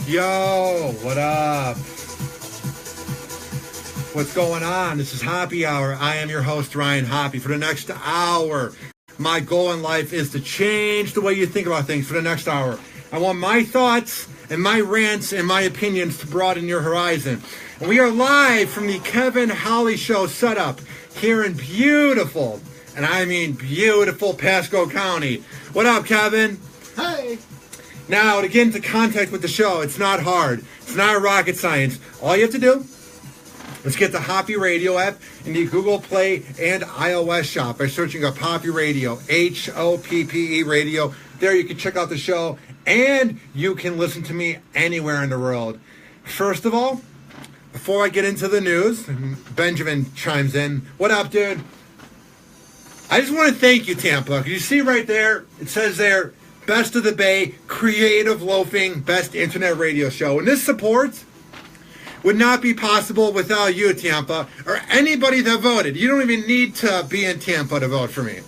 Yo, what up? What's going on? This is Hoppe Hour. I am your host, Ryan Hoppe. For the next hour, my goal in life is to change the way you think about things for the next hour. I want my thoughts and my rants and my opinions to broaden your horizon. And we are live from the Kevin Holly Show setup here in beautiful, and I mean beautiful, Pasco County. What up, Kevin? Hey! Now, to get into contact with the show, it's not hard. It's not rocket science. All you have to do is get the Hoppe Radio app in the Google Play and iOS shop by searching up Hoppe Radio, Hoppe Radio. There you can check out the show, and you can listen to me anywhere in the world. First of all, before I get into the news, Benjamin chimes in. What up, dude? I just want to thank you, Tampa. You see right there, it says there, Best of the Bay, Creative Loafing, Best Internet Radio Show. And this support would not be possible without you, Tampa, or anybody that voted. You don't even need to be in Tampa to vote for me.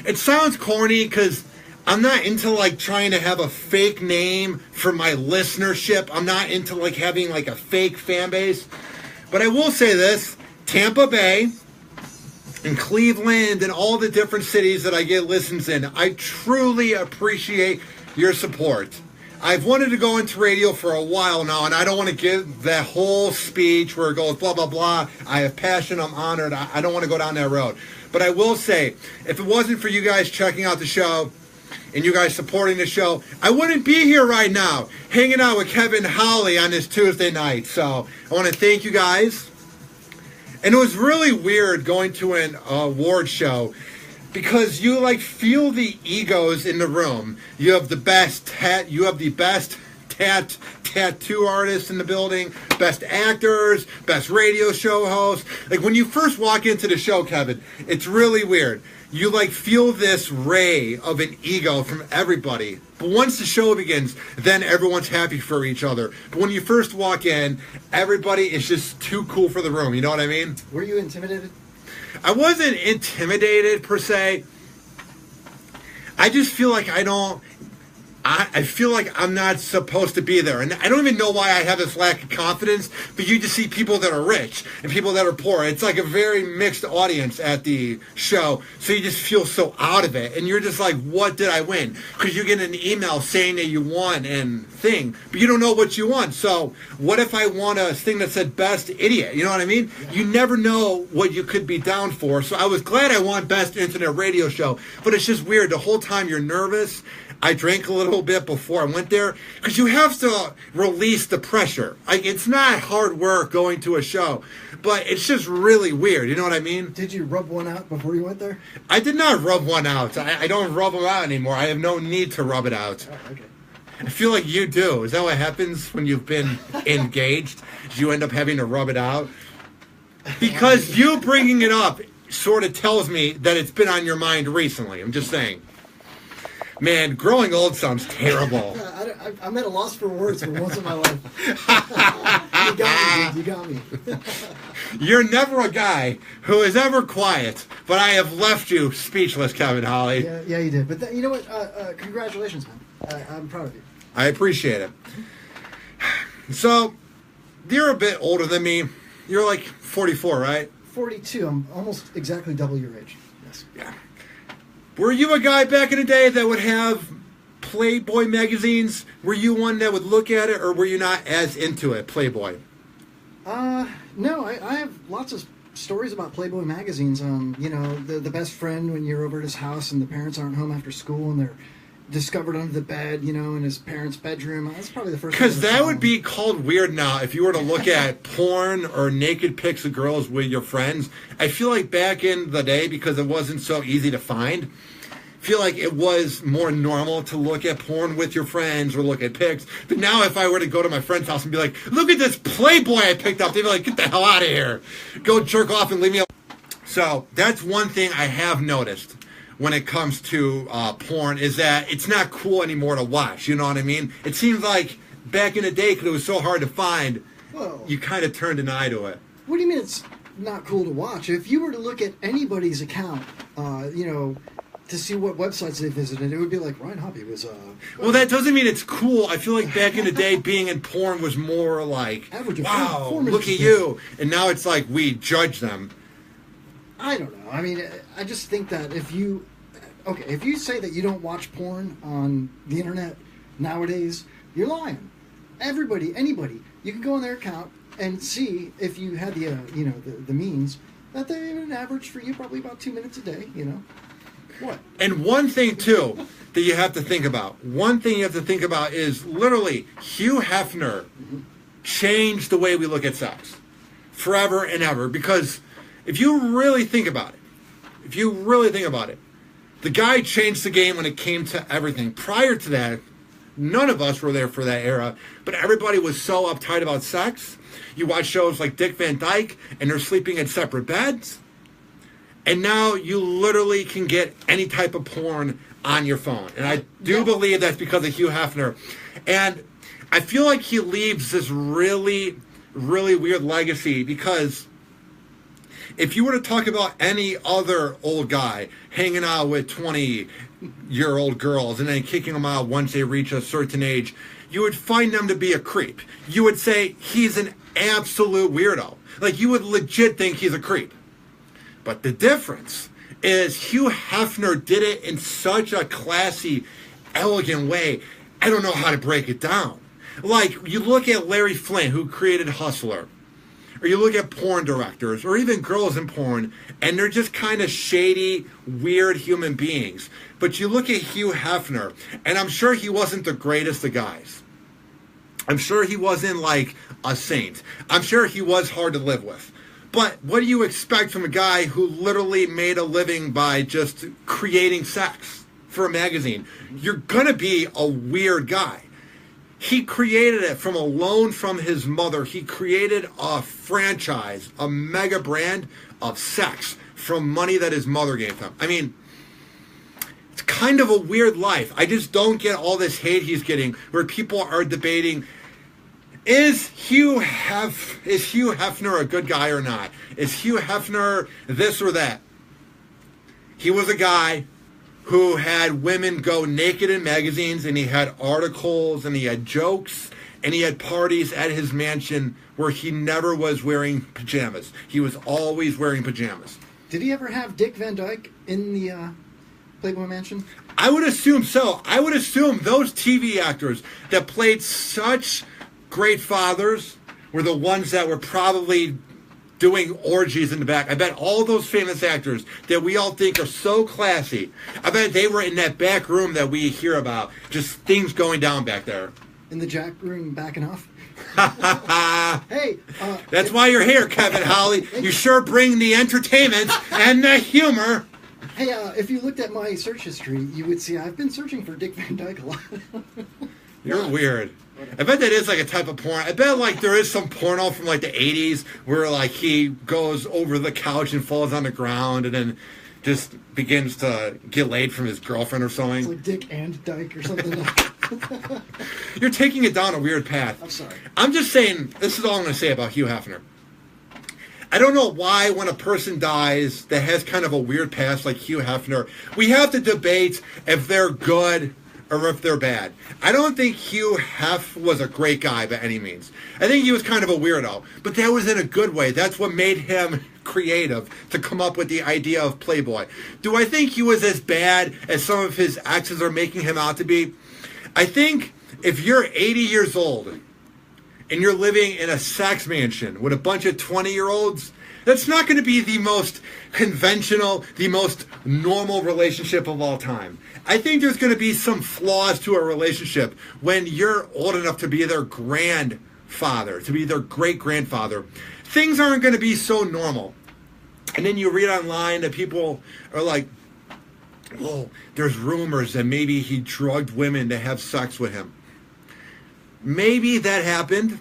It sounds corny because I'm not into like trying to have a fake name for my listenership. I'm not into like having like a fake fan base. But I will say this, Tampa Bay and Cleveland and all the different cities that I get listens in, I truly appreciate your support. I've wanted to go into radio for a while now, and I don't want to give that whole speech where it goes blah, blah, blah. I have passion, I'm honored. I don't want to go down that road. But I will say, if it wasn't for you guys checking out the show and you guys supporting the show, I wouldn't be here right now hanging out with Kevin Holly on this Tuesday night. So I want to thank you guys. And it was really weird going to an award show because you like feel the egos in the room. You have the best tattoo artists in the building, best actors, best radio show hosts. Like when you first walk into the show, Kevin, it's really weird. You like feel this ray of an ego from everybody. But once the show begins, then everyone's happy for each other. But when you first walk in, everybody is just too cool for the room. You know what I mean? Were you intimidated? I wasn't intimidated per se. I just feel like I feel like I'm not supposed to be there. And I don't even know why I have this lack of confidence, but you just see people that are rich and people that are poor. It's like a very mixed audience at the show. So you just feel so out of it. And you're just like, what did I win? Because you get an email saying that you won and thing, but you don't know what you won. So what if I won a thing that said best idiot? You know what I mean? Yeah. You never know what you could be down for. So I was glad I won best internet radio show, but it's just weird. The whole time you're nervous. I drank a little bit before I went there because you have to release the pressure. Like it's not hard work going to a show, but it's just really weird. You know what I mean? Did you rub one out before you went there? I did not rub one out. I don't rub them out anymore. I have no need to rub it out. Oh, okay. I feel like you do. Is that what happens when you've been engaged? You end up having to rub it out? Because you bringing it up sort of tells me that it's been on your mind recently. I'm just saying. Man, growing old sounds terrible. I'm at a loss for words for once in my life. You got me, dude. You got me. You're never a guy who is ever quiet, but I have left you speechless, Kevin Holly. Yeah, you did. But you know what? Congratulations, man. I'm proud of you. I appreciate it. So, you're a bit older than me. You're like 44, right? 42. I'm almost exactly double your age. Yes. Yeah. Were you a guy back in the day that would have Playboy magazines? Were you one that would look at it, or were you not as into it, Playboy? No, I have lots of stories about Playboy magazines. You know, the best friend when you're over at his house and the parents aren't home after school and they're discovered under the bed, you know, in his parents' bedroom. That's probably the first. Because that would be called weird now if you were to look at porn or naked pics of girls with your friends. I feel like back in the day, because it wasn't so easy to find, I feel like it was more normal to look at porn with your friends or look at pics. But now if I were to go to my friend's house and be like, look at this Playboy I picked up, they'd be like, get the hell out of here. Go jerk off and leave me alone. So that's one thing I have noticed when it comes to porn, is that it's not cool anymore to watch. You know what I mean? It seems like back in the day, because it was so hard to find, you kind of turned an eye to it. What do you mean it's not cool to watch? If you were to look at anybody's account, you know, to see what websites they visited, it would be like Ryan Hoppe was. Well, that doesn't mean it's cool. I feel like back in the day, being in porn was more like, Average of wow, 4 minutes look at a day. you. And now it's like we judge them. I don't know. I mean, I just think that if you say that you don't watch porn on the internet nowadays, you're lying. Anybody, you can go on their account and see if you had the means that they would average for you probably about 2 minutes a day. What? And one thing too that you have to think about. One thing you have to think about is literally Hugh Hefner changed the way we look at sex forever and ever. Because if you really think about it, the guy changed the game when it came to everything. Prior to that, none of us were there for that era, but everybody was so uptight about sex. You watch shows like Dick Van Dyke, and they're sleeping in separate beds. And now you literally can get any type of porn on your phone. And I do believe that's because of Hugh Hefner. And I feel like he leaves this really, really weird legacy, because if you were to talk about any other old guy hanging out with 20-year-old girls and then kicking them out once they reach a certain age, you would find them to be a creep. You would say he's an absolute weirdo. Like, you would legit think he's a creep. But the difference is Hugh Hefner did it in such a classy, elegant way. I don't know how to break it down. Like, you look at Larry Flint, who created Hustler, or you look at porn directors, or even girls in porn, and they're just kind of shady, weird human beings. But you look at Hugh Hefner, and I'm sure he wasn't the greatest of guys. I'm sure he wasn't like a saint. I'm sure he was hard to live with. But what do you expect from a guy who literally made a living by just creating sex for a magazine? You're going to be a weird guy. He created it from a loan from his mother. He created a franchise, a mega brand of sex from money that his mother gave him. I mean, it's kind of a weird life. I just don't get all this hate he's getting where people are debating, is Hugh Hefner a good guy or not? Is Hugh Hefner this or that? He was a guy who had women go naked in magazines, and he had articles, and he had jokes, and he had parties at his mansion where he never was wearing pajamas. He was always wearing pajamas. Did he ever have Dick Van Dyke in the Playboy Mansion? I would assume so. I would assume those TV actors that played such great fathers were the ones that were probably doing orgies in the back. I bet all those famous actors that we all think are so classy, I bet they were in that back room that we hear about. Just things going down back there. In the jack room backing off? Hey. That's why you're here, Kevin Howley. You sure bring the entertainment and the humor. Hey, if you looked at my search history, you would see I've been searching for Dick Van Dyke a lot. You're weird. I bet that is like a type of porn. I bet like there is some porno from like the 80s where like he goes over the couch and falls on the ground and then just begins to get laid from his girlfriend or something. It's like Dick and Dyke or something. You're taking it down a weird path. I'm sorry. I'm just saying, this is all I'm going to say about Hugh Hefner. I don't know why when a person dies that has kind of a weird past like Hugh Hefner, we have to debate if they're good or if they're bad. I don't think Hugh Hef was a great guy by any means. I think he was kind of a weirdo, but that was in a good way. That's what made him creative to come up with the idea of Playboy. Do I think he was as bad as some of his exes are making him out to be? I think if you're 80 years old and you're living in a sex mansion with a bunch of 20-year-olds, that's not going to be the most conventional, the most normal relationship of all time. I think there's going to be some flaws to a relationship when you're old enough to be their grandfather, to be their great-grandfather. Things aren't going to be so normal. And then you read online that people are like, oh, there's rumors that maybe he drugged women to have sex with him. Maybe that happened,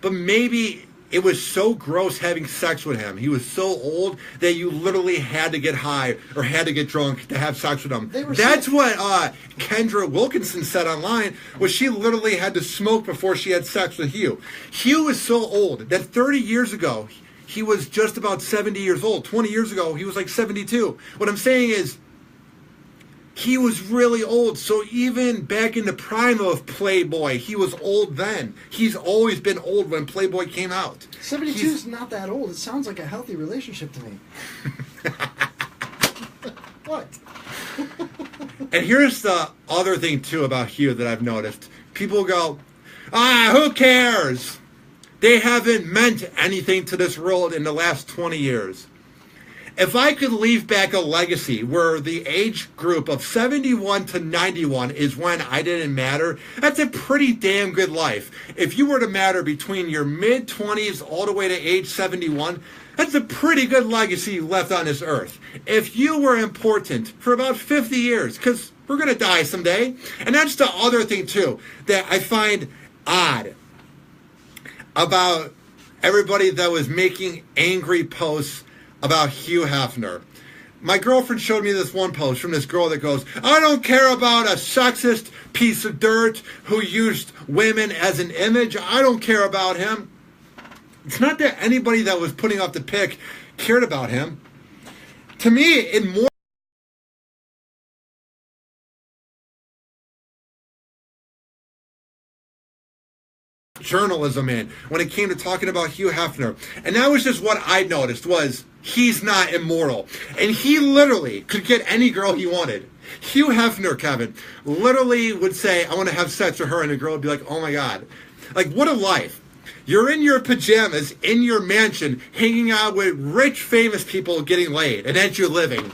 but maybe it was so gross having sex with him. He was so old that you literally had to get high or had to get drunk to have sex with him. That's what Kendra Wilkinson said online, was she literally had to smoke before she had sex with Hugh. Hugh was so old that 30 years ago, he was just about 70 years old. 20 years ago, he was like 72. What I'm saying is, he was really old. So even back in the prime of Playboy, he was old then. He's always been old when Playboy came out. 72 is not that old. It sounds like a healthy relationship to me. What? And here's the other thing, too, about Hugh that I've noticed. People go, who cares? They haven't meant anything to this world in the last 20 years. If I could leave back a legacy where the age group of 71 to 91 is when I didn't matter, that's a pretty damn good life. If you were to matter between your mid-20s all the way to age 71, that's a pretty good legacy you left on this earth. If you were important for about 50 years, because we're going to die someday, and that's the other thing, too, that I find odd about everybody that was making angry posts about Hugh Hefner. My girlfriend showed me this one post from this girl that goes, I don't care about a sexist piece of dirt who used women as an image. I don't care about him. It's not that anybody that was putting up the pic cared about him. To me, it more journalism in when it came to talking about Hugh Hefner. And that was just what I noticed was he's not immortal. And he literally could get any girl he wanted. Hugh Hefner, Kevin, literally would say, I want to have sex with her, and the girl would be like, oh my God. Like, what a life. You're in your pajamas, in your mansion, hanging out with rich, famous people getting laid, and that's your living.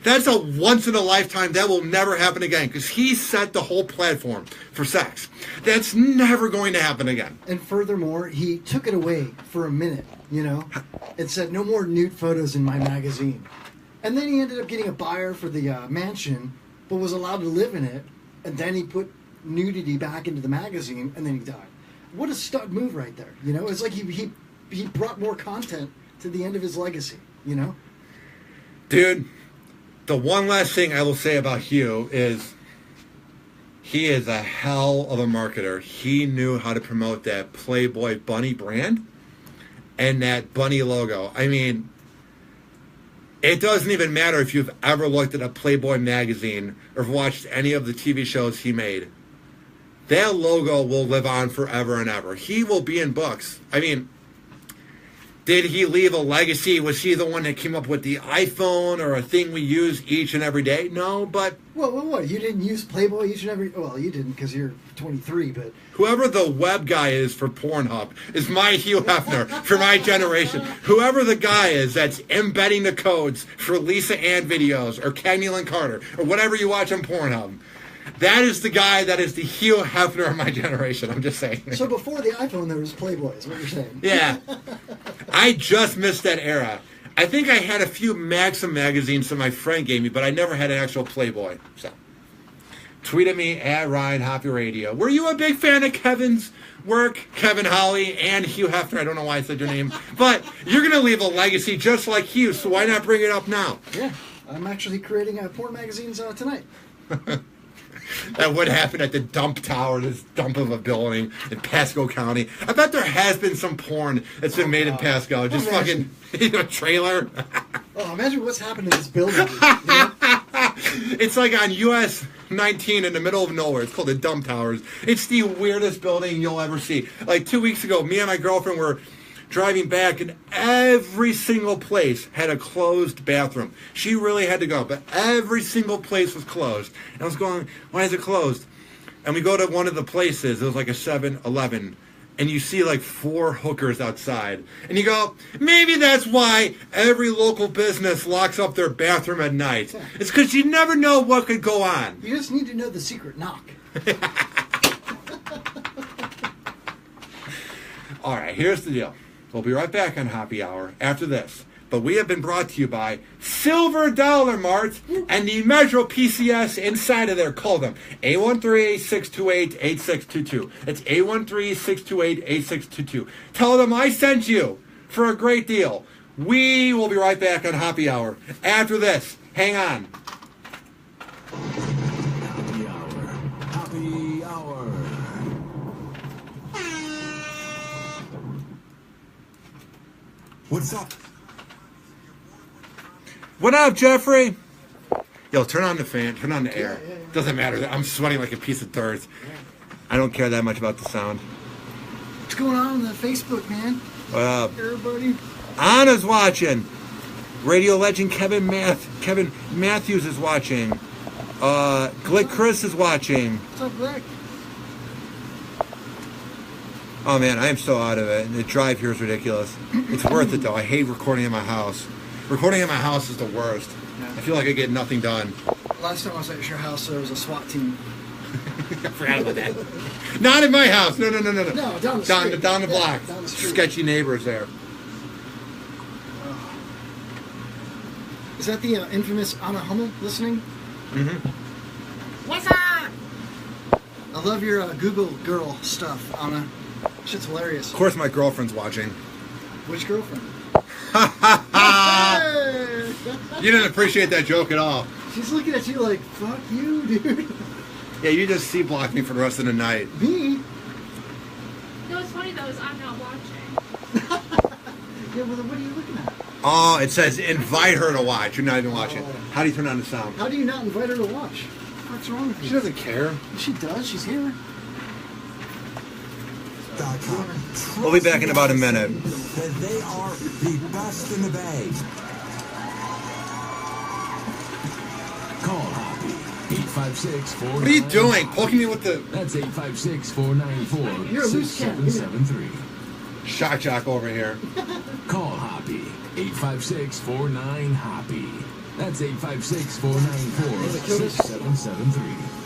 That's a once-in-a-lifetime. That will never happen again because he set the whole platform for sex. That's never going to happen again. And furthermore, he took it away for a minute, you know, and said, no more nude photos in my magazine. And then he ended up getting a buyer for the mansion, but was allowed to live in it. And then he put nudity back into the magazine, and then he died. What a stud move right there, you know? It's like he brought more content to the end of his legacy, you know? Dude, the one last thing I will say about Hugh is he is a hell of a marketer. He knew how to promote that Playboy bunny brand and that bunny logo. I mean, it doesn't even matter if you've ever looked at a Playboy magazine or watched any of the TV shows he made. That logo will live on forever and ever. He will be in books. I mean, did he leave a legacy? Was he the one that came up with the iPhone or a thing we use each and every day? No, but... What? You didn't use Playboy each and every... Well, you didn't because you're 23, but... Whoever the web guy is for Pornhub is my Hugh Hefner for my generation. Whoever the guy is that's embedding the codes for Lisa Ann videos or Canyon Carter or whatever you watch on Pornhub. That is the guy that is the Hugh Hefner of my generation. I'm just saying. So before the iPhone, there was Playboy, is what you're saying. Yeah. I just missed that era. I think I had a few Maxim magazines that my friend gave me, but I never had an actual Playboy. So, tweet at me at Ryan Hoppe Radio. Were you a big fan of Kevin's work? Kevin Holly and Hugh Hefner. I don't know why I said your name. But you're going to leave a legacy just like Hugh, so why not bring it up now? Yeah. I'm actually creating porn magazines tonight. That would happen at the dump tower, this dump of a building in Pasco County. I bet there has been some porn that's been made in Pasco. Just fucking, trailer. Oh, imagine what's happened to this building. You know? It's like on US 19 in the middle of nowhere. It's called the Dump Towers. It's the weirdest building you'll ever see. Like 2 weeks ago, me and my girlfriend were driving back, and every single place had a closed bathroom. She really had to go, but every single place was closed. And I was going, why is it closed? And we go to one of the places. It was like a 7-Eleven. And you see like 4 hookers outside. And you go, maybe that's why every local business locks up their bathroom at night. It's because you never know what could go on. You just need to know the secret knock. All right, here's the deal. We'll be right back on Hoppe Hour after this. But we have been brought to you by Silver Dollar Mart and the Metro PCS inside of there. Call them 813-628-8622. It's 813-628-8622. Tell them I sent you for a great deal. We will be right back on Hoppe Hour after this. Hang on. Hoppe Hour. Hoppe Hour. What's up? What up, Jeffrey? Yo, turn on the fan. Turn on the air. Yeah. Doesn't matter. I'm sweating like a piece of dirt. I don't care that much about the sound. What's going on the Facebook, man? Everybody. Anna's watching. Radio legend Kevin Matthews is watching. Glick Chris is watching. What's up, Glick? Oh man, I am so out of it. The drive here is ridiculous. It's worth it though. I hate recording in my house. Recording in my house is the worst. Yeah. I feel like I get nothing done. Last time I was at your house, there was a SWAT team. I forgot about that. Not in my house. No. No, down the street. Down the block. Down the street. Sketchy neighbors there. Is that the infamous Anna Hummel listening? Mm-hmm. What's up? I love your Google girl stuff, Anna. Shit's hilarious. Of course my girlfriend's watching. Which girlfriend? You didn't appreciate that joke at all. She's looking at you like, fuck you, dude. Yeah, you just C-blocked me for the rest of the night. Me? No, it's funny though, is I'm not watching. Yeah, well, what are you looking at? Oh, it says invite her to watch. You're not even watching. How do you turn on the sound? How do you not invite her to watch? What's wrong with you? She doesn't care. She does. She's here. We'll be back in about a minute. That they are the best in the Bay. Call Hoppy 856-499. What are you doing? Poking me with the That's 856-494-6773. You're a loose cannon. shock jock over here. Call Hoppy 856-49-HOPPY. That's 856-494-6773.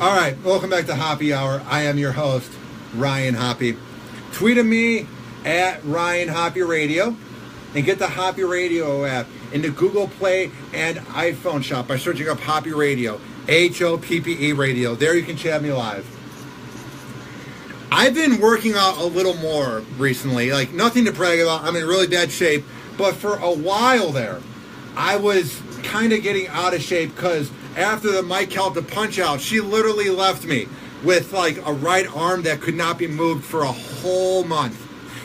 All right, welcome back to Hoppe Hour. I am your host, Ryan Hoppe. Tweet at me at Ryan Hoppe Radio and get the Hoppe Radio app into Google Play and iPhone shop by searching up Hoppe Radio, Hoppe Radio. There you can chat me live. I've been working out a little more recently, like nothing to brag about. I'm in really bad shape, but for a while there, I was kind of getting out of shape because after the Mike helped the punch out, she literally left me with like a right arm that could not be moved for a whole month.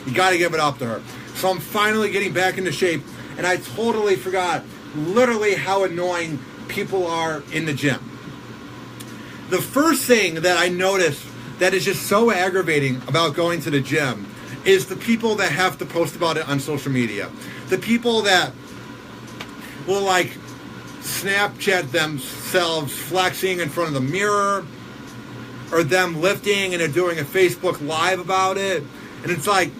You got to give it up to her. So I'm finally getting back into shape, and I totally forgot literally how annoying people are in the gym. The first thing that I noticed that is just so aggravating about going to the gym is the people that have to post about it on social media. The people that will like Snapchat themselves flexing in front of the mirror, or them lifting and they're doing a Facebook Live about it. And it's like,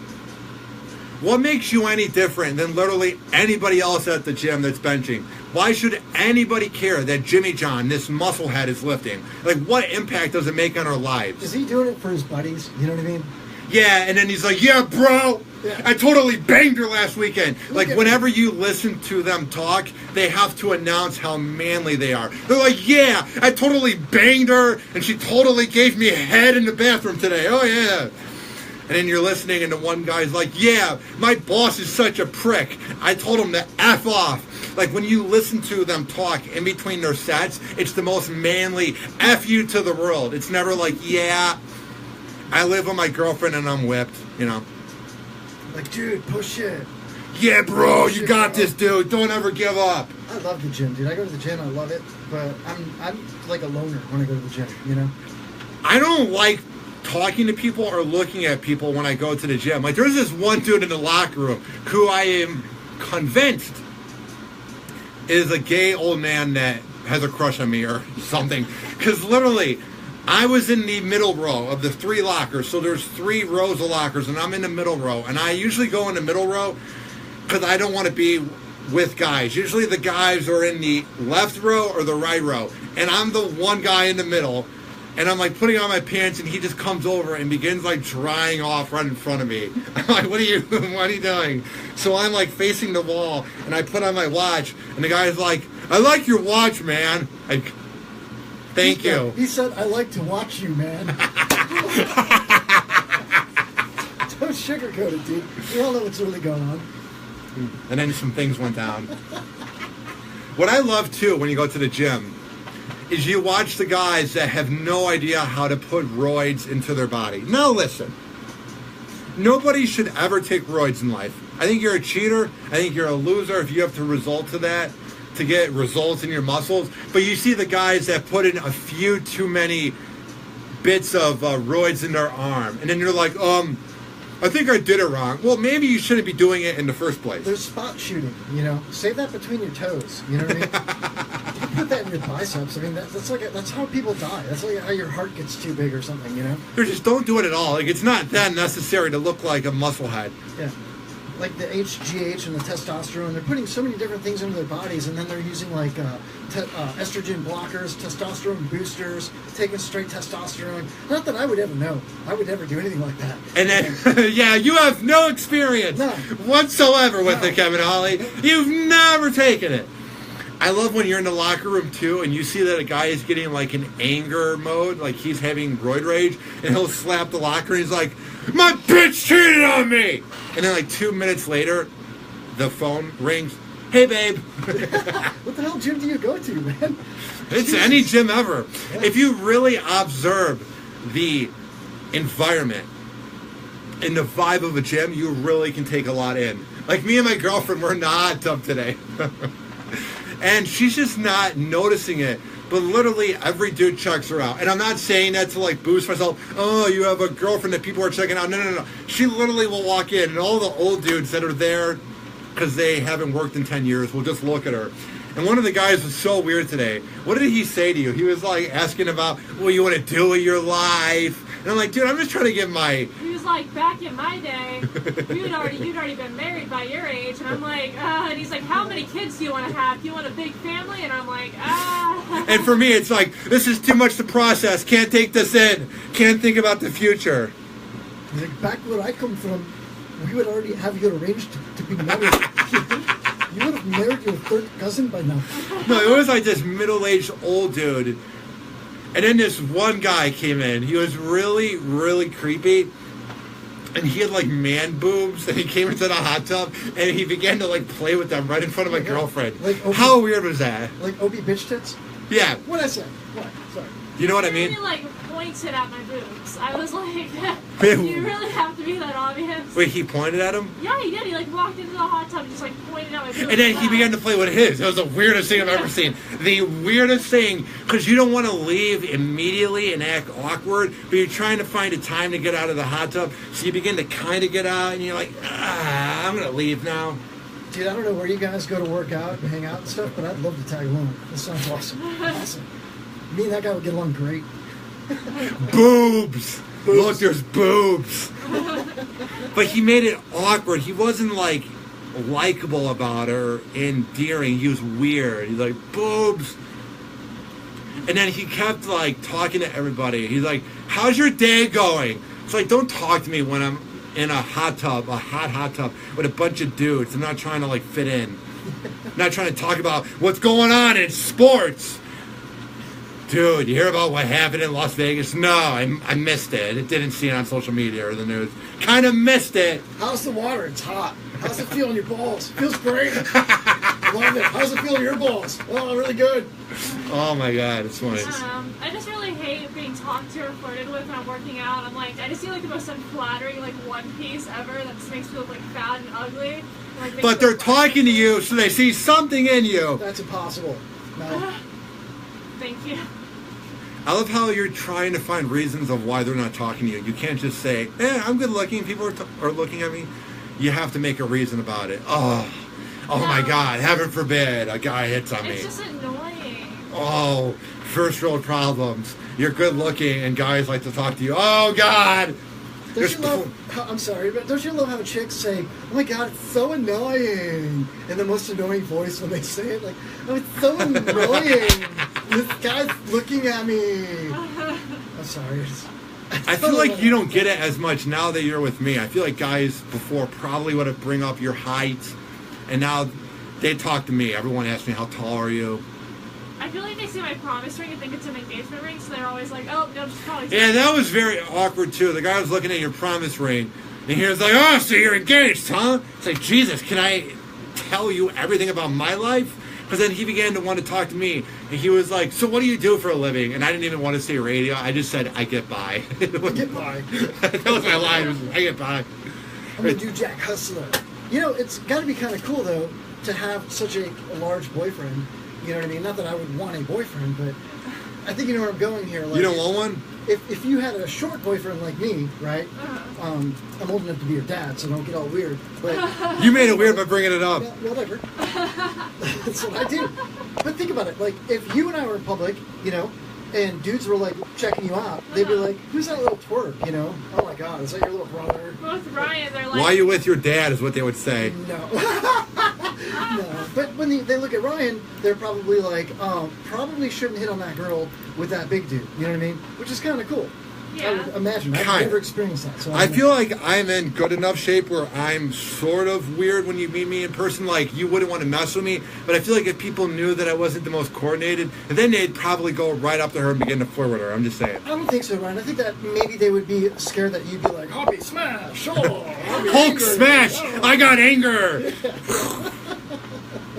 what makes you any different than literally anybody else at the gym that's benching? Why should anybody care that Jimmy John, this musclehead, is lifting? Like, what impact does it make on our lives? Is he doing it for his buddies? You know what I mean? Yeah, and then he's like, yeah, bro, Yeah. I totally banged her last weekend. Like, at whenever you listen to them talk, they have to announce how manly they are. They're like, yeah, I totally banged her, and she totally gave me a head in the bathroom today. Oh, yeah. And then you're listening, and the one guy's like, yeah, my boss is such a prick. I told him to F off. Like, when you listen to them talk in between their sets, it's the most manly F you to the world. It's never like, yeah, I live with my girlfriend and I'm whipped, you know. Like, dude, push it. Yeah, bro, you got this, dude. Don't ever give up. I love the gym, dude. I go to the gym, I love it, but I'm like a loner when I go to the gym, you know? I don't like talking to people or looking at people when I go to the gym. Like, there's this one dude in the locker room who I am convinced is a gay old man that has a crush on me or something. Because literally, I was in the middle row of the 3 lockers. So there's 3 rows of lockers, and I'm in the middle row. And I usually go in the middle row because I don't want to be with guys. Usually the guys are in the left row or the right row. And I'm the one guy in the middle. And I'm like putting on my pants, and he just comes over and begins like drying off right in front of me. I'm like, what are you doing? So I'm like facing the wall, and I put on my watch, and the guy's like, I like your watch, man. Like, thank you. He said, I like to watch you, man. Don't sugarcoat it, dude. We all know what's really going on. And then some things went down. What I love too when you go to the gym is you watch the guys that have no idea how to put roids into their body. Now listen, nobody should ever take roids in life. I think you're a cheater. I think you're a loser if you have to resort to that to get results in your muscles. But you see the guys that put in a few too many bits of roids in their arm, and then you're like, I think I did it wrong. Well, maybe you shouldn't be doing it in the first place. There's spot shooting, you know. Save that between your toes. You know what I mean? You put that in your biceps. I mean, that's how people die. That's like how your heart gets too big or something, you know. Or just don't do it at all. Like, it's not that necessary to look like a musclehead. Yeah. Like the HGH and the testosterone, they're putting so many different things into their bodies, and then they're using like estrogen blockers, testosterone boosters, taking straight testosterone. Not that I would ever know. I would never do anything like that. And then, yeah, you have no experience whatsoever with it, Kevin Holly. You've never taken it. I love when you're in the locker room, too, and you see that a guy is getting, like, an anger mode, like he's having roid rage, and he'll slap the locker, and he's like, my bitch cheated on me! And then, like, 2 minutes later, the phone rings. Hey, babe. What the hell gym do you go to, man? It's any gym ever. Yeah. If you really observe the environment and the vibe of a gym, you really can take a lot in. Like, me and my girlfriend were in the hot tub today. And she's just not noticing it. But literally every dude checks her out. And I'm not saying that to like boost myself. Oh, you have a girlfriend that people are checking out. No. She literally will walk in and all the old dudes that are there because they haven't worked in 10 years will just look at her. And one of the guys was so weird today. What did he say to you? He was like asking about what you want to do with your life. And I'm like, dude, I'm just trying to get my... He was like, back in my day, you'd already been married by your age. And I'm like, and he's like, how many kids do you want to have? Do you want a big family? And I'm like, And for me, it's like, this is too much to process. Can't take this in. Can't think about the future. Like, back where I come from, we would already have you arranged to be married. You would have married your third cousin by now. No, it was like this middle-aged old dude. And then this one guy came in. He was really, really creepy. And he had like man boobs. And he came into the hot tub. And he began to like play with them right in front of my girlfriend. Like how weird was that? Like Opie bitch tits? Yeah. What'd I say? What? Sorry. You know what I mean? He like pointed at my boobs. I was like, you really have to be that obvious? Wait, he pointed at him? Yeah, he did. He like walked into the hot tub and just like pointed at my boobs. And then he began to play with his. It was the weirdest thing I've ever seen. The weirdest thing, because you don't want to leave immediately and act awkward, but you're trying to find a time to get out of the hot tub. So you begin to kind of get out, and you're like, I'm going to leave now. Dude, I don't know where you guys go to work out and hang out and stuff, but I'd love to tag along. This sounds awesome. Awesome. Me and that guy would get along great. Boobs. Look, there's boobs. But he made it awkward. He wasn't like likable about her, endearing. He was weird. He's like, boobs. And then he kept like talking to everybody. He's like, how's your day going? It's like, don't talk to me when I'm in a hot tub, a hot tub with a bunch of dudes. I'm not trying to like fit in. I'm not trying to talk about what's going on in sports. Dude, you hear about what happened in Las Vegas? No, I missed it. It didn't see it on social media or the news. Kind of missed it. How's the water? It's hot. How's it feel in your balls? Feels great. Love it. How's it feel in your balls? Oh, really good. Oh my God, it's funny. I just really hate being talked to or flirted with when I'm working out. I'm like, I just see like the most unflattering like one piece ever that just makes me look like fat and ugly. And, like, but they're talking to you, so they see something in you. That's impossible. No. Thank you. I love how you're trying to find reasons of why they're not talking to you. You can't just say, I'm good looking, people are looking at me. You have to make a reason about it. Oh my God, heaven forbid a guy hits on me. It's just annoying. Oh, first world problems. You're good looking and guys like to talk to you. Oh God. I'm sorry, but don't you love how chicks say, oh my God, it's so annoying, in the most annoying voice when they say it? Like, oh, it's so annoying. This guy's looking at me. I'm sorry. I feel like you don't get it as much now that you're with me. I feel like guys before probably would have bring up your height, and now they talk to me. Everyone asks me, how tall are you? I feel like they see my promise ring and think it's an engagement ring, so they're always like, oh, no, just probably... Yeah, that was very awkward, too. The guy was looking at your promise ring, and he was like, oh, so you're engaged, huh? It's like, Jesus, can I tell you everything about my life? Because then he began to want to talk to me, and he was like, so what do you do for a living? And I didn't even want to say radio. I just said, I get by. I get by. That was my line. I get by. I'm a New Jack Hustler. You know, it's got to be kind of cool, though, to have such a large boyfriend. You know what I mean? Not that I would want a boyfriend, but I think you know where I'm going here. Like, You don't want one? if you had a short boyfriend like me, right? I'm old enough to be your dad, so don't get all weird. But You made it weird by bringing it up. well, whatever. That's what I do. But think about it. Like, if you and I were in public, you know, and dudes were like checking you out, they'd be like, "Who's that little twerp?" You know? Oh my God, is that your little brother? With Ryan, they're like, Why are you with your dad is what they would say. No. No. But when they look at Ryan, they're probably like, probably shouldn't hit on that girl with that big dude. You know what I mean? Which is kind of cool. I would imagine. I've Kind. never experienced that. So I feel like I'm in good enough shape where I'm sort of weird when you meet me in person. Like, you wouldn't want to mess with me. But I feel like if people knew that I wasn't the most coordinated, then they'd probably go right up to her and begin to flirt with her. I'm just saying. I don't think so, Ryan. I think that maybe they would be scared that you'd be like, Hoppe smash! Oh, Hoppe Hulk anger." smash! Oh. I got anger!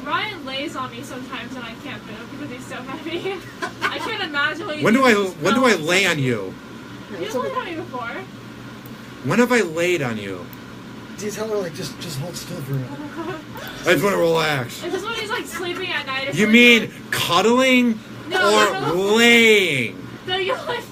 Ryan lays on me sometimes and I can't move because he's so heavy. I can't imagine what you When do I do. lay on you? Yeah, You it's laid okay. on me before. When have I laid on you? Do you tell her, like, just hold still for a minute? I just want to relax. It's just when he's like sleeping at night. It's You like, mean cuddling No, or no. laying? No, you like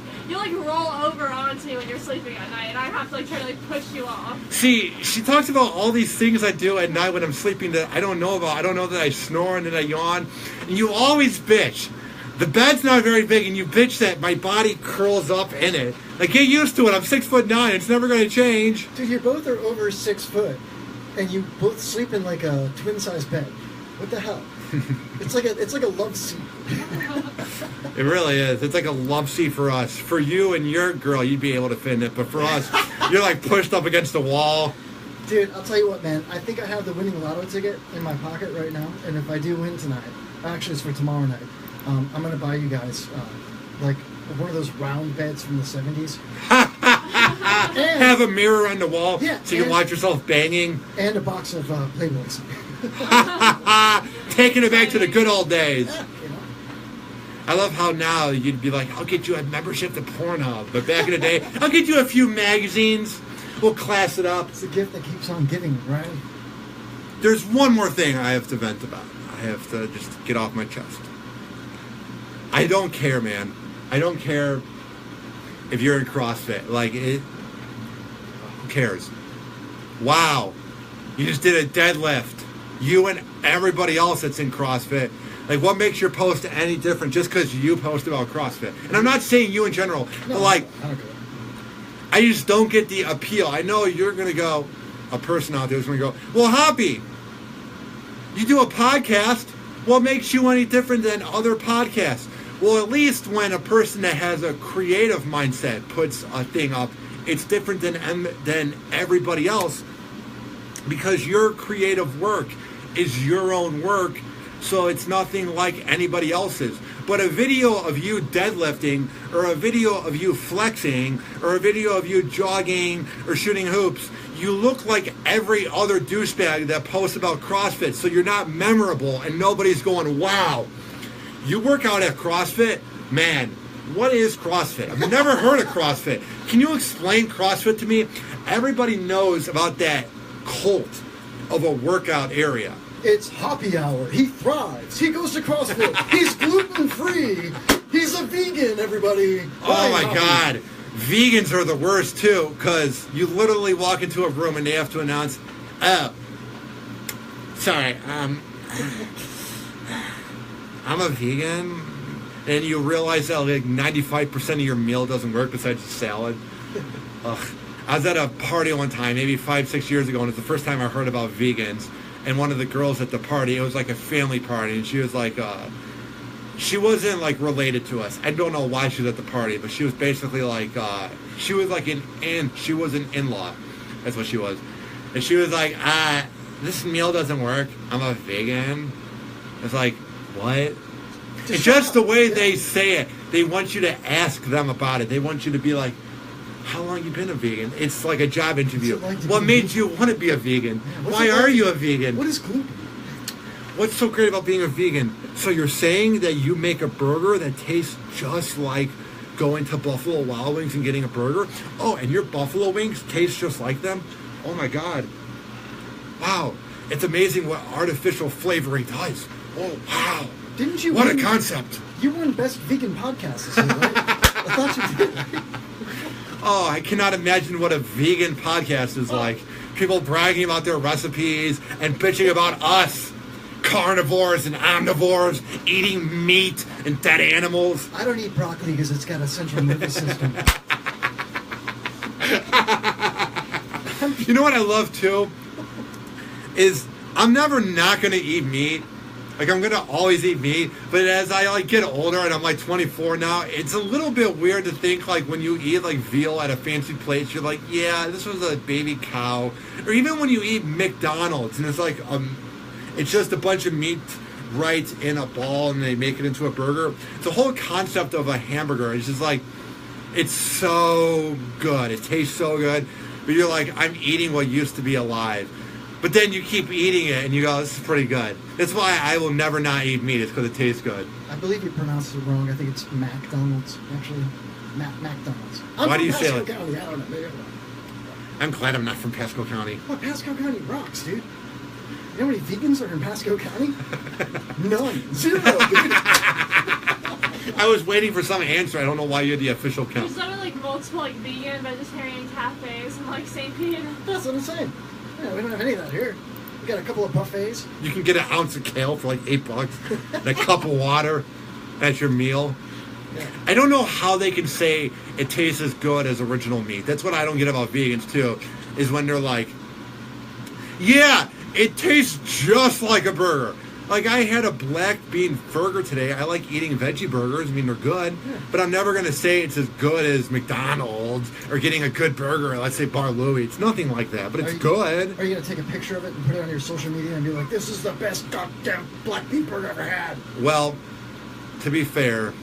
roll over onto me when you're sleeping at night, and I have to like try to like push you off. See, she talks about all these things I do at night when I'm sleeping that I don't know about. I don't know that I snore and that I yawn. And you always bitch. The bed's not very big, and you bitch that my body curls up in it. Like, get used to it. I'm 6'9". It's never going to change. Dude, you both are over 6 foot, and you both sleep in like a twin-size bed. What the hell? It's like a love seat. It really is. It's like a love seat for us. For you and your girl, you'd be able to fit in it. But for us, you're like pushed up against the wall. Dude, I'll tell you what, man. I think I have the winning lotto ticket in my pocket right now, and if I do win tonight, actually it's for tomorrow night, I'm gonna buy you guys like one of those round beds from the 70s. Have a mirror on the wall Yeah, so you can and- watch yourself banging. And a box of Playboys. Taking it back to the good old days. Yeah, you know. I love how now you'd be like, I'll get you a membership to Pornhub. But back in the day, I'll get you a few magazines. We'll class it up. It's the gift that keeps on giving, right? There's one more thing I have to vent about. I have to just get off my chest. I don't care, man. I don't care if you're in CrossFit. Like, who cares? Wow. You just did a deadlift. You and everybody else that's in CrossFit. Like, what makes your post any different just because you post about CrossFit? And I'm not saying you in general, but like, I don't care. I just don't get the appeal. I know you're going to go, a person out there is going to go, well, Hoppe, you do a podcast. What makes you any different than other podcasts? Well, at least when a person that has a creative mindset puts a thing up, it's different than everybody else because your creative work is your own work, so it's nothing like anybody else's. But a video of you deadlifting or a video of you flexing or a video of you jogging or shooting hoops, you look like every other douchebag that posts about CrossFit, so you're not memorable and nobody's going, wow. You work out at CrossFit? Man, what is CrossFit? I've never heard of CrossFit. Can you explain CrossFit to me? Everybody knows about that cult of a workout area. It's Hoppe Hour. He thrives. He goes to CrossFit. He's gluten-free. He's a vegan, everybody. Oh my Hoppe. God. Vegans are the worst too, because you literally walk into a room and they have to announce, oh, sorry, I'm a vegan, and you realize that like 95% of your meal doesn't work besides the salad. Ugh. I was at a party one time, maybe 5-6 years ago, and it's the first time I heard about vegans. And one of the girls at the party, it was like a family party, and she was like, she wasn't like related to us. I don't know why she was at the party, but she was basically like, she was like she was an in-law. That's what she was. And she was like, this meal doesn't work. I'm a vegan. It's like, what? It's just the way they say it. They want you to ask them about it. They want you to be like, how long you been a vegan? It's like a job interview. What's it like to What be made vegan? you want to be a vegan? What's Why it like are to- you a vegan? What is gluten? What's so great about being a vegan? So you're saying that you make a burger that tastes just like going to Buffalo Wild Wings and getting a burger? Oh, and your buffalo wings taste just like them? Oh my God. wow, it's amazing what artificial flavoring does. Oh, wow. Didn't you What win, a concept. You won Best Vegan Podcast this year, right? I thought you did. Oh, I cannot imagine what a vegan podcast is like. People bragging about their recipes and bitching about us, carnivores and omnivores, eating meat and dead animals. I don't eat broccoli because it's got a central nervous system. You know what I love too? Is I'm never not going to eat meat. Like, I'm going to always eat meat. But as I, like, get older, and I'm, like, 24 now, it's a little bit weird to think, like, when you eat, like, veal at a fancy place, you're like, yeah, this was a baby cow. Or even when you eat McDonald's, and it's, like, it's just a bunch of meat right in a ball, and they make it into a burger. The whole concept of a hamburger is just, like, it's so good. It tastes so good. But you're like, I'm eating what used to be alive. But then you keep eating it, and you go, this is pretty good. That's why I will never not eat meat. It's because it tastes good. I believe you pronounced it wrong. I think it's McDonald's, actually. McDonald's. Why do you say it? County. I don't know. Maybe I'm glad I'm not from Pasco County. Oh, Pasco County rocks, dude. You know how many vegans are in Pasco County? None. 0, dude. I was waiting for some answer. I don't know why you're the official count. There's only, like, multiple, like, vegan, vegetarian cafes in, like, St. Pete. That's what I'm saying. Yeah, we don't have any of that here. We got a couple of buffets. You can get an ounce of kale for like $8 and a cup of water at your meal. Yeah. I don't know how they can say it tastes as good as original meat. That's what I don't get about vegans too, is when they're like, yeah, it tastes just like a burger. Like, I had a black bean burger today. I like eating veggie burgers. I mean, they're good. Yeah. But I'm never going to say it's as good as McDonald's or getting a good burger at, let's say, Bar Louie. It's nothing like that, but it's good. Are you going to take a picture of it and put it on your social media and be like, this is the best goddamn black bean burger I've ever had? Well, to be fair,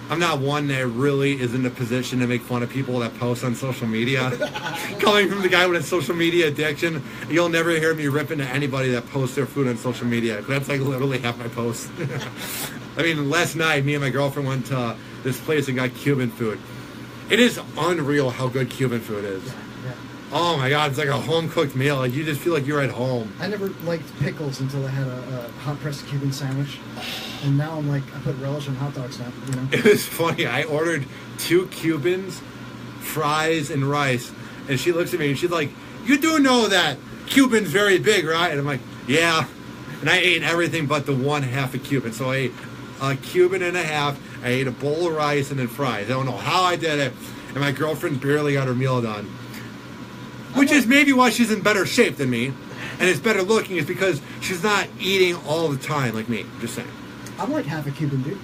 I'm not one that really is in a position to make fun of people that post on social media. Coming from the guy with a social media addiction, you'll never hear me rip into anybody that posts their food on social media. That's like literally half my posts. I mean, last night, me and my girlfriend went to this place and got Cuban food. It is unreal how good Cuban food is. Yeah. Oh my God, it's like a home-cooked meal. Like, you just feel like you're at home. I never liked pickles until I had a hot-pressed Cuban sandwich. And now I'm like, I put relish on hot dogs now, you know? It was funny. I ordered 2 Cubans, fries, and rice. And she looks at me and she's like, you do know that Cuban's very big, right? And I'm like, yeah. And I ate everything but the one half a Cuban. So I ate a Cuban and a half. I ate a bowl of rice and then fries. I don't know how I did it. And my girlfriend barely got her meal done. Which is maybe why she's in better shape than me. And is better looking is because she's not eating all the time like me. Just saying. I'm like half a Cuban, dude.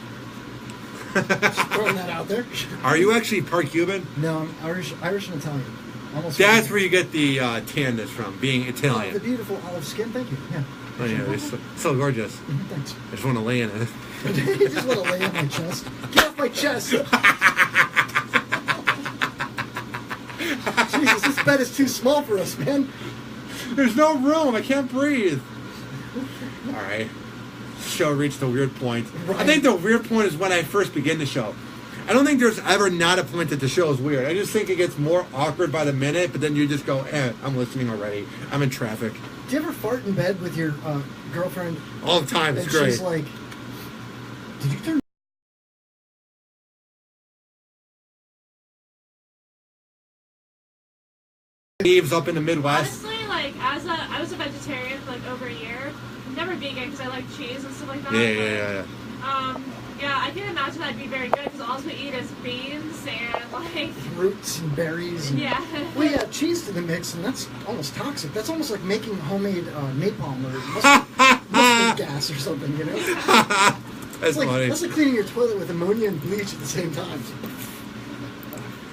Just throwing that out there. Are you actually part Cuban? No, I'm Irish and Italian. Almost. That's where you get the tanness from, being Italian. The beautiful olive skin. Thank you. Yeah. Oh, yeah, it's so gorgeous. Thanks. I just want to lay in it. You just want to lay on my chest. Get off my chest. Jesus, this bed is too small for us, man. There's no room. I can't breathe. All right. Show reached a weird point. Right. I think the weird point is when I first begin the show. I don't think there's ever not a point that the show is weird. I just think it gets more awkward by the minute, but then you just go, I'm listening already. I'm in traffic. Do you ever fart in bed with your girlfriend? All the time. It's and great. She's like, did you turn Leaves up in the Midwest. Honestly, like, I was a vegetarian for, like, over a year. Never vegan because I like cheese and stuff like that. Yeah. Yeah, I can imagine that'd be very good because all we eat is beans and, like... roots and berries? And, yeah. Well, you add cheese to the mix, and that's almost toxic. That's almost like making homemade napalm or mustard gas or something, you know? That's funny. That's like cleaning your toilet with ammonia and bleach at the same time.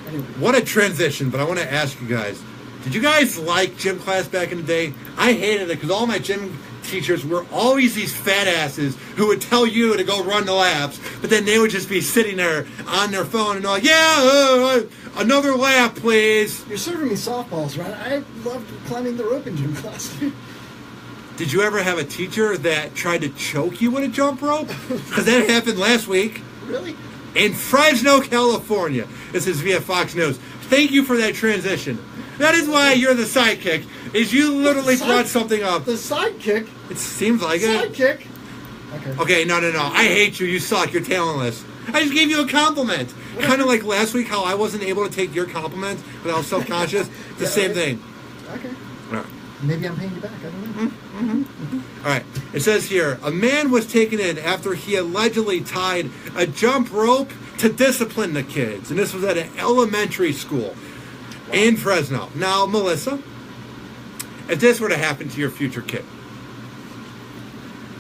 Anyway. What a transition, but I want to ask you guys, did you guys like gym class back in the day? I hated it because all my gym teachers were always these fat asses who would tell you to go run the laps, but then they would just be sitting there on their phone and they're like, another lap, please. You're serving me softballs, right? I loved climbing the rope in gym class. Did you ever have a teacher that tried to choke you with a jump rope? Because that happened last week. Really? In Fresno, California. This is via Fox News. Thank you for that transition. That is why you're the sidekick, is you literally brought something up. The sidekick? It seems like it. Sidekick? Okay, no. I hate you. You suck. You're talentless. I just gave you a compliment. Kind of like last week how I wasn't able to take your compliment, but I was self-conscious. The same thing. Okay. All right. Maybe I'm paying you back. I don't know. All right. It says here, a man was taken in after he allegedly tied a jump rope to discipline the kids. And this was at an elementary school in Fresno. Now, Melissa, if this were to happen to your future kid,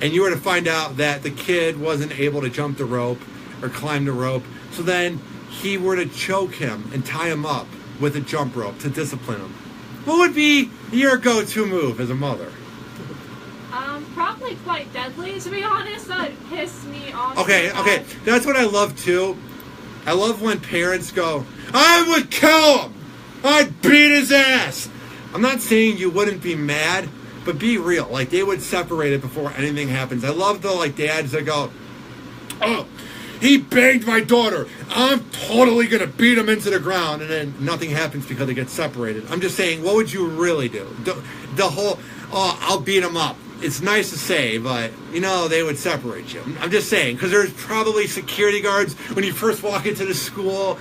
and you were to find out that the kid wasn't able to jump the rope or climb the rope, so then he were to choke him and tie him up with a jump rope to discipline him, what would be your go-to move as a mother? Probably quite deadly, to be honest. That would piss me off. Okay. That's what I love, too. I love when parents go, I would kill him! I'd beat his ass! I'm not saying you wouldn't be mad, but be real. Like, they would separate it before anything happens. I love the, dads that go, oh, he banged my daughter. I'm totally going to beat him into the ground. And then nothing happens because they get separated. I'm just saying, what would you really do? The whole, oh, I'll beat him up. It's nice to say, but, they would separate you. I'm just saying, because there's probably security guards when you first walk into the school,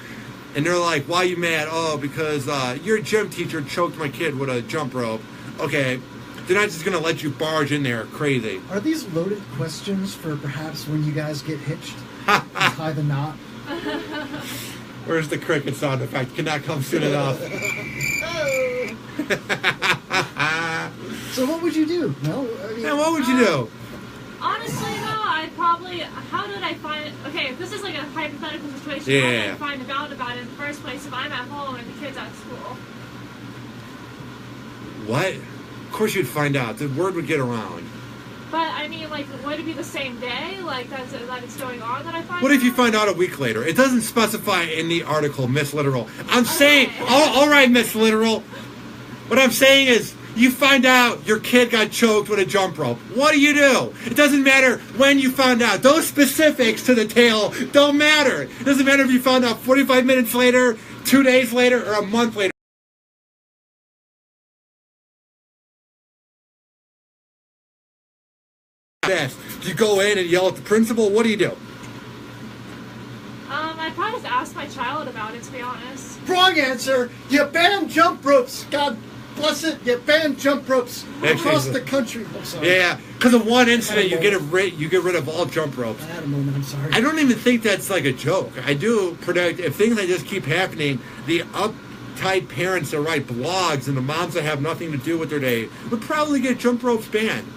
and they're like, why are you mad? Oh, because your gym teacher choked my kid with a jump rope. Okay, they're not just going to let you barge in there crazy. Are these loaded questions for perhaps when you guys get hitched? Tie the knot? Where's the cricket sound effect? Cannot come soon enough. So what would you do? What would you do? Honestly, though, I'd probably... How did I find... Okay, if this is like a hypothetical situation, Yeah. how did I find out about it in the first place if I'm at home and the kid's at school? What? Of course you'd find out. The word would get around. But, would it be the same day? That it's going on that I find out? What if you find out a week later? It doesn't specify in the article, Miss Literal. I'm saying... All right, Miss Literal. What I'm saying is... You find out your kid got choked with a jump rope. What do? It doesn't matter when you found out. Those specifics to the tale don't matter. It doesn't matter if you found out 45 minutes later, 2 days later, or a month later. Do you go in and yell at the principal? What do you do? I'd probably just ask my child about it, to be honest. Wrong answer. You ban jump ropes. God bless it. You ban jump ropes across the country. I'm sorry. Yeah, because of one incident, you get rid of all jump ropes. I had a moment. I'm sorry. I don't even think that's like a joke. I do predict if things like this keep happening, the uptight parents that write blogs and the moms that have nothing to do with their day would probably get jump ropes banned.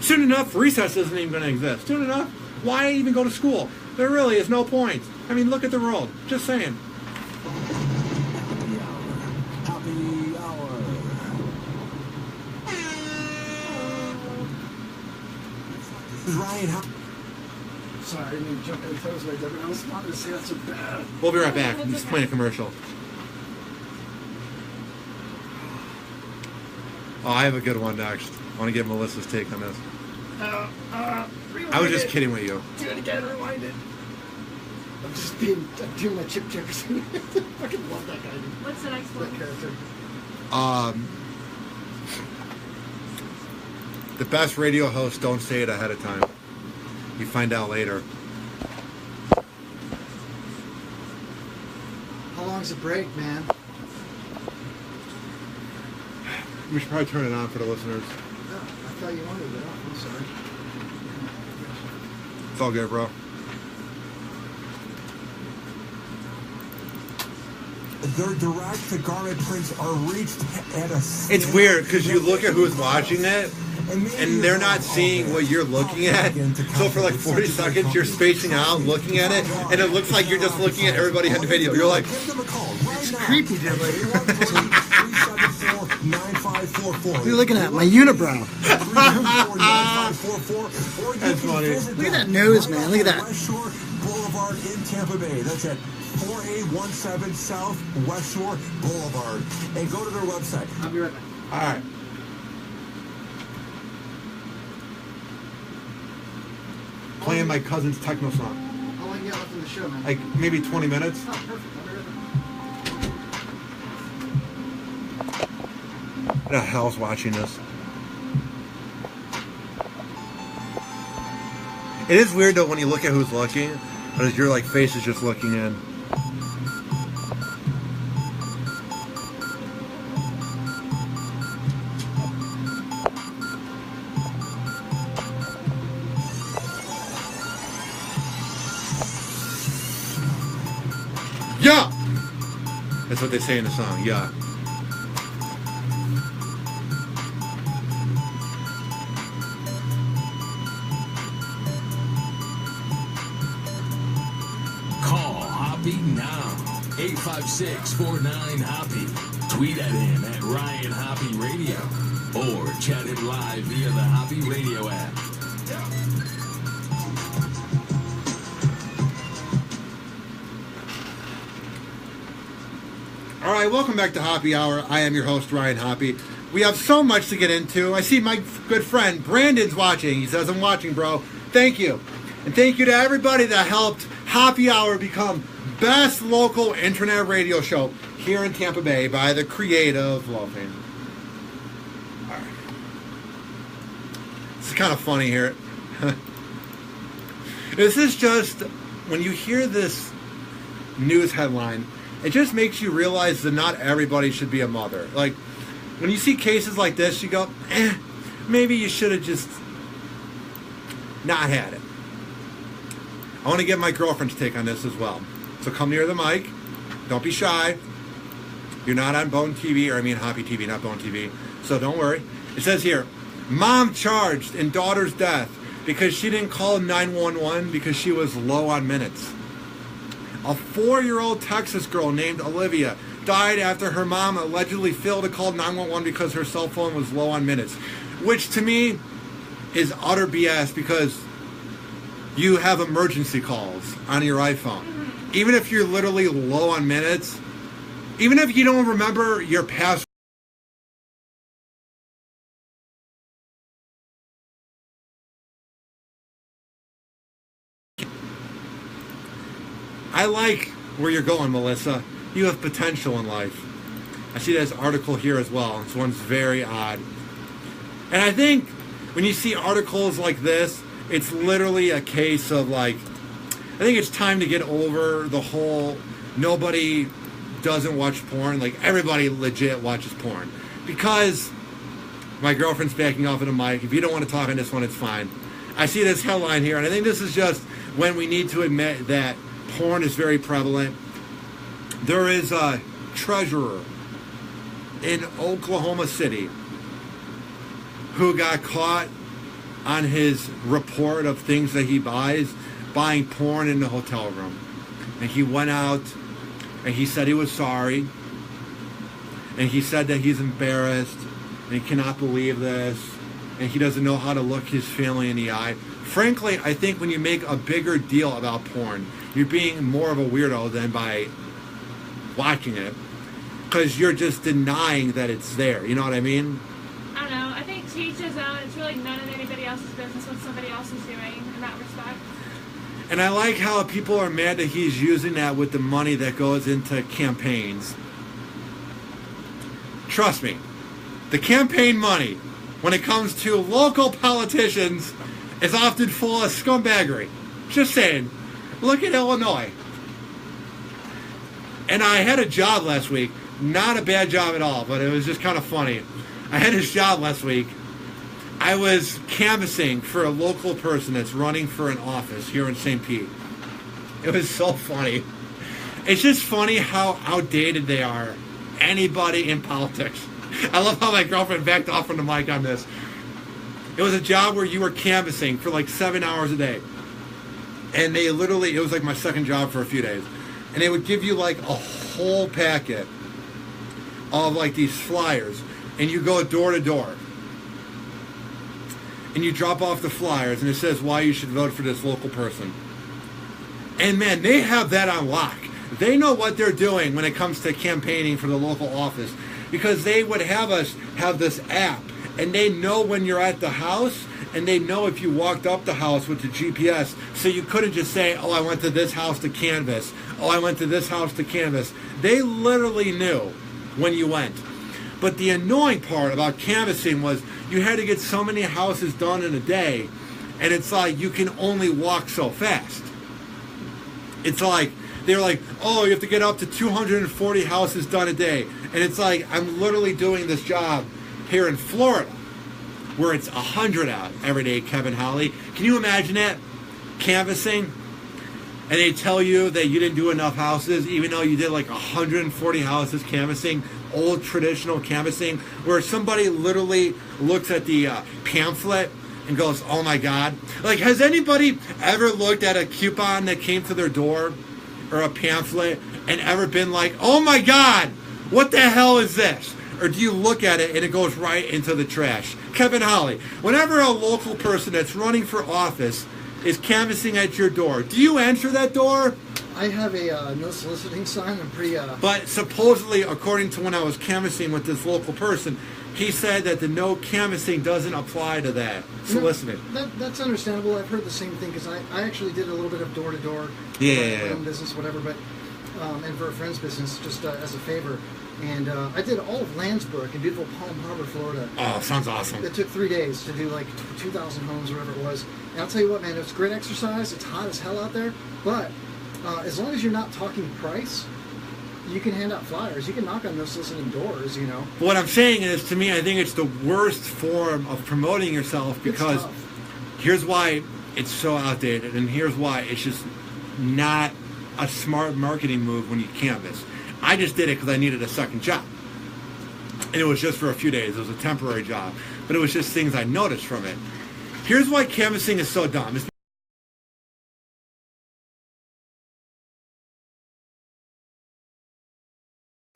Soon enough, recess isn't even going to exist. Soon enough, why even go to school? There really is no point. I mean, look at the world. Just saying. Happy hour. This is Ryan. Sorry, I didn't mean to jump in toes right there, but I was not going to say that so bad. We'll be right back. I'm just playing a commercial. Oh, I have a good one next. I want to get Melissa's take on this. I was just kidding with you. Do it again, rewind it. I'm doing my Chip Jefferson. I fucking love that guy. Dude. What's the next one? That character. The best radio hosts don't say it ahead of time. You find out later. How long's the break, man? We should probably turn it on for the listeners. Oh, I thought you wanted it off. I'm sorry. It's all good, bro. Their direct-to-garment prints are reached at a... It's weird because you look at who's watching it, and they're not seeing what you're looking at. So for like 40 seconds, you're spacing out, looking at it, and it looks like you're just looking at everybody on the video. You're like, It's creepy, dude. What are you looking at? My unibrow. That's funny. Look at that nose, man. Look at that. West Shore Boulevard in Tampa Bay. That's at 4817 South West Shore Boulevard. And go to their website. I'll be right back. all right. Playing my cousin's techno song. How long you got left in the show, man? Like maybe 20 minutes. Oh, perfect. I'll be right back. Who the hell's watching this? It is weird though when you look at who's looking, but your like face is just looking in. Yeah! That's what they say in the song, yeah. Call Hoppe now. 856-49-HOPPE. Tweet at him at Ryan Hoppe Radio. Or chat him live via the Hoppe Radio app. All right, welcome back to Hoppe Hour. I am your host, Ryan Hoppe. We have so much to get into. I see my good friend Brandon's watching. He says, I'm watching, bro. Thank you. And thank you to everybody that helped Hoppe Hour become best local internet radio show here in Tampa Bay by the Creative Loafing. All right. This is kind of funny here. This is just, when you hear this news headline, it just makes you realize that not everybody should be a mother. Like, when you see cases like this, you go, maybe you should have just not had it. I want to get my girlfriend's take on this as well. So come near the mic. Don't be shy. You're not on Bone TV, or I mean Hoppe TV, not Bone TV. So don't worry. It says here, mom charged in daughter's death because she didn't call 911 because she was low on minutes. A 4-year-old Texas girl named Olivia died after her mom allegedly failed to call 911 because her cell phone was low on minutes. Which to me is utter BS, because you have emergency calls on your iPhone. Even if you're literally low on minutes, even if you don't remember your password, I like where you're going, Melissa. You have potential in life. I see this article here as well. This one's very odd. And I think when you see articles like this, it's literally a case of like, I think it's time to get over the whole nobody doesn't watch porn. Like, everybody legit watches porn. Because my girlfriend's backing off of the mic. If you don't want to talk on this one, it's fine. I see this headline here, and I think this is just when we need to admit that porn is very prevalent. There is a treasurer in Oklahoma City who got caught on his report of things that he buys, buying porn in the hotel room. And he went out and he said he was sorry. And he said that he's embarrassed and he cannot believe this. And he doesn't know how to look his family in the eye. Frankly, I think when you make a bigger deal about porn, you're being more of a weirdo than by watching it. Because you're just denying that it's there. You know what I mean? I don't know. I think to each his own. It's really none of anybody else's business what somebody else is doing in that respect. And I like how people are mad that he's using that with the money that goes into campaigns. Trust me, the campaign money, when it comes to local politicians, is often full of scumbaggery. Just saying. Look at Illinois. And I had a job last week. Not a bad job at all, but it was just kind of funny. I had this job last week. I was canvassing for a local person that's running for an office here in St. Pete. It was so funny. It's just funny how outdated they are. Anybody in politics. I love how my girlfriend backed off from the mic on this. It was a job where you were canvassing for like 7 hours a day. And they literally, it was like my second job for a few days. And they would give you like a whole packet of like these flyers. And you go door to door. And you drop off the flyers and it says why you should vote for this local person. And man, they have that on lock. They know what they're doing when it comes to campaigning for the local office. Because they would have us have this app. And they know when you're at the house. And they know if you walked up the house with the GPS. So you couldn't just say, oh, I went to this house to canvass. Oh, I went to this house to canvass. They literally knew when you went. But the annoying part about canvassing was you had to get so many houses done in a day, and it's like you can only walk so fast. It's like, they're like, oh, you have to get up to 240 houses done a day. And it's like, I'm literally doing this job here in Florida, where it's 100 out every day, Kevin Holly. Can you imagine that? Canvassing, and they tell you that you didn't do enough houses, even though you did like 140 houses canvassing, old traditional canvassing, where somebody literally looks at the pamphlet and goes, oh my God. Like, has anybody ever looked at a coupon that came to their door or a pamphlet and ever been like, oh my God, what the hell is this? Or do you look at it and it goes right into the trash? Kevin Holly, whenever a local person that's running for office is canvassing at your door, do you answer that door? I have a no soliciting sign. I'm pretty... But supposedly, according to when I was canvassing with this local person, he said that the no canvassing doesn't apply to that soliciting. No, that's understandable. I've heard the same thing because I actually did a little bit of door-to-door. Yeah. My own business, whatever, but and for a friend's business, just as a favor. And I did all of Landsbrook in beautiful Palm Harbor, Florida. Oh, sounds awesome. It took 3 days to do like 2,000 homes or whatever it was. And I'll tell you what, man, it's great exercise. It's hot as hell out there. But as long as you're not talking price, you can hand out flyers. You can knock on those soliciting doors, you know. What I'm saying is, to me, I think it's the worst form of promoting yourself because here's why it's so outdated, and here's why it's just not a smart marketing move when you canvass. I just did it because I needed a second job. And it was just for a few days. It was a temporary job. But it was just things I noticed from it. Here's why canvassing is so dumb. It's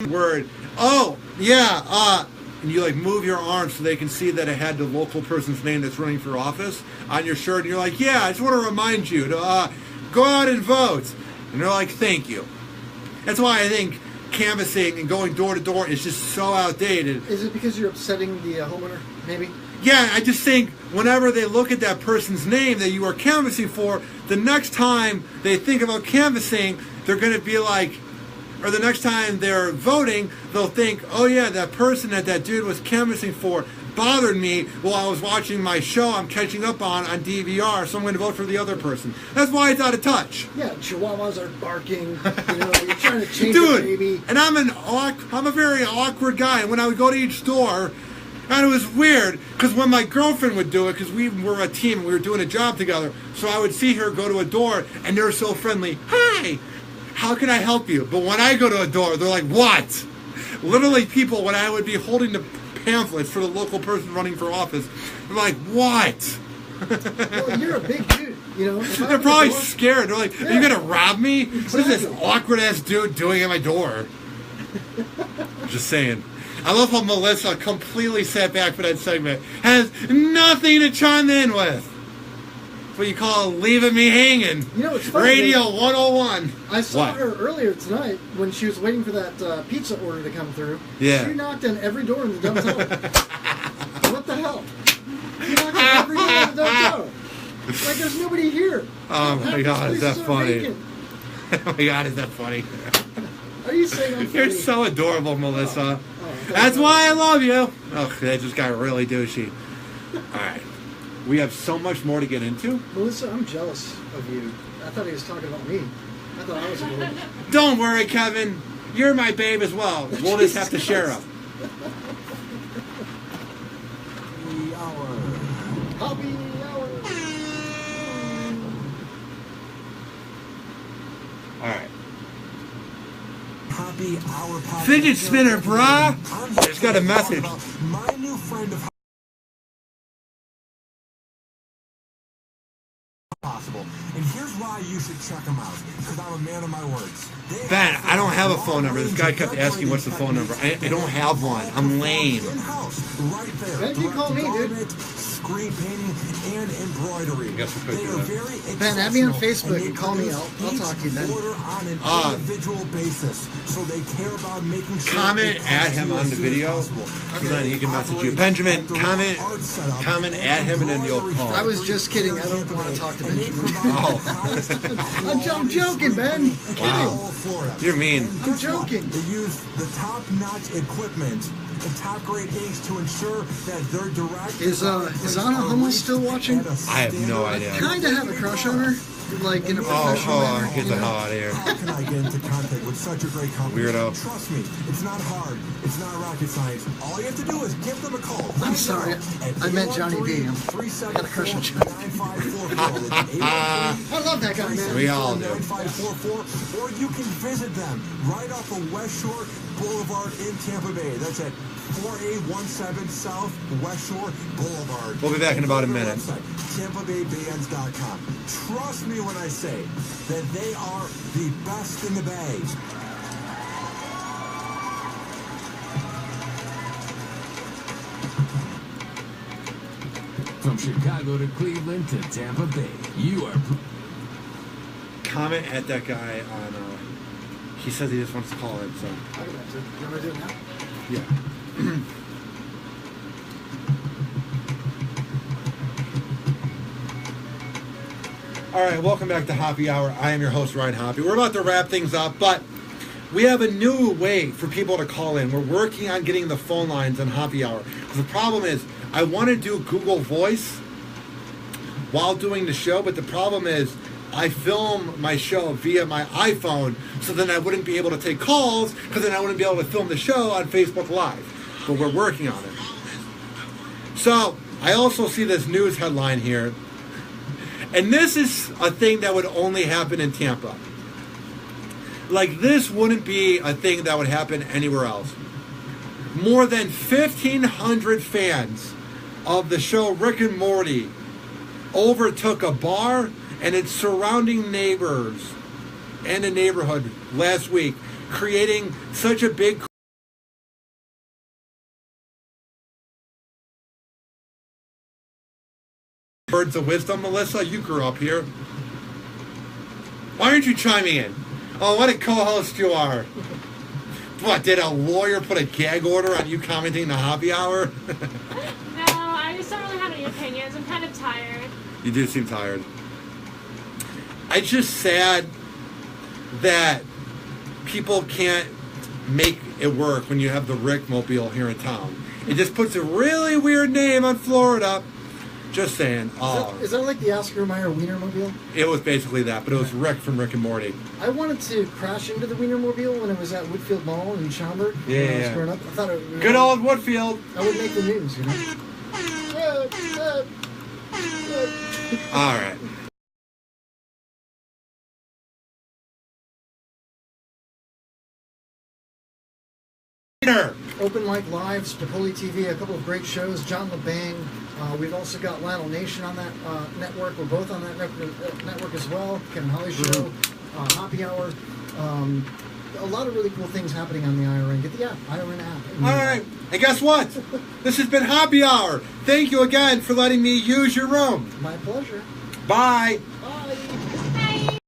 word, oh, yeah, and you like move your arm so they can see that it had the local person's name that's running for office on your shirt. And you're like, yeah, I just want to remind you to go out and vote. And they're like, thank you. That's why I think canvassing and going door to door is just so outdated. Is it because you're upsetting the homeowner, maybe? Yeah, I just think whenever they look at that person's name that you are canvassing for, the next time they think about canvassing, they're going to be like, or the next time they're voting, they'll think, oh yeah, that person that dude was canvassing for bothered me while I was watching my show I'm catching up on DVR, so I'm going to vote for the other person. That's why it's out of touch. Yeah, chihuahuas are barking. You know, you're trying to change Dude, a baby. And I'm a very awkward guy. And when I would go to each store, and it was weird because when my girlfriend would do it, because we were a team and we were doing a job together, so I would see her go to a door and they're so friendly. Hi, how can I help you? But when I go to a door, they're like, what? Literally, people, when I would be holding the pamphlets for the local person running for office, they're like, what? Well, you're a big dude, you know. They're probably scared. They're like, are you going to rob me? Exactly. What is this awkward-ass dude doing at my door? Just saying. I love how Melissa completely sat back for that segment. Has nothing to chime in with. What you call leaving me hanging. You know, it's funny. Radio 101. I saw her earlier tonight when she was waiting for that pizza order to come through. Yeah. She knocked on every door in the downtown. What the hell? She knocked on every door in the downtown. Like there's nobody here. Oh my God, is that funny? Vacant. Oh my God, is that funny? Are you saying I'm funny? You're so adorable, Melissa. Oh, That's why I love you. Oh, that just got really douchey. All right. We have so much more to get into. Melissa, I'm jealous of you. I thought he was talking about me. I thought I was adorable. Don't worry, Kevin. You're my babe as well. We'll just have to share them. Hoppe Hour. All right. Hoppe Hour podcast. Fidget spinner, brah. Just got a message. My new friend of possible. And here's why you should check them out. Because I'm a man of my words. Ben, I don't have a phone number. This guy kept asking what's the phone number. I don't have one. I'm lame. In-house, right there. Ben, you call me, dude. Screen painting and embroidery. I guess we could They do are that. very Ben, add me on exceptional, Facebook and and call me. I'll talk to you then. order on an individual basis, so they care about making sure Comment it at comes him to you on as the soon as video, possible. so then he can message you. Benjamin, comment at him and then you'll call. I was just kidding. I don't want to talk to Benjamin. Oh, I'm joking, Ben. wow. You're mean. I'm joking. They use the top-notch equipment and top-grade inks to ensure that their direct... Is Anna Hummel still watching? I have no idea. Kind of have a crush on her, like in a professional manner. Get the hell out of here. How can I get into contact with such a great company? Weirdo. Trust me, it's not hard. It's not rocket science. All you have to do is give them a call. I'm sorry, I meant Johnny B. I got a crush on Johnny B. I love that guy, man. We all do. 9544, or you can visit them right off of West Shore Boulevard in Tampa Bay. That's at 4817 South West Shore Boulevard. We'll be back in about a minute. TampaBayBands.com. Trust me when I say that they are the best in the Bay. From Chicago to Cleveland to Tampa Bay, you are... Comment at that guy on... he says he just wants to call in, so... I got to. You want to do it now? Yeah. All right, welcome back to Hoppe Hour. I am your host, Ryan Hoppe. We're about to wrap things up, but we have a new way for people to call in. We're working on getting the phone lines on Hoppe Hour. Because the problem is, I want to do Google Voice while doing the show, but the problem is, I film my show via my iPhone, so then I wouldn't be able to take calls, because then I wouldn't be able to film the show on Facebook Live. But we're working on it. So, I also see this news headline here. And this is a thing that would only happen in Tampa. Like, this wouldn't be a thing that would happen anywhere else. More than 1,500 fans of the show Rick and Morty overtook a bar and its surrounding neighbors and a neighborhood last week, creating such a big words of wisdom. Melissa, you grew up here. Why aren't you chiming in? Oh, what a co-host you are. What, did a lawyer put a gag order on you commenting the Hoppe Hour? No, I just don't really have any opinions. I'm kind of tired. You do seem tired. It's just sad that people can't make it work when you have the Rick Mobile here in town. It just puts a really weird name on Florida. Just saying. Is that like the Oscar Mayer Wienermobile? It was basically that, but it was Rick from Rick and Morty. I wanted to crash into the Wienermobile when it was at Woodfield Mall in Schaumburg. Yeah. When I was growing up. I thought it, Good old Woodfield. I would make the news, you know. All right. Open Mic Live, Spicoli TV, a couple of great shows. John LeBang. We've also got Lionel Nation on that network. We're both on that network as well. Kevin Holly's show, Hoppe Hour. A lot of really cool things happening on the IRN. Get the app, IRN app. All right. And guess what? This has been Hoppe Hour. Thank you again for letting me use your room. My pleasure. Bye. Bye.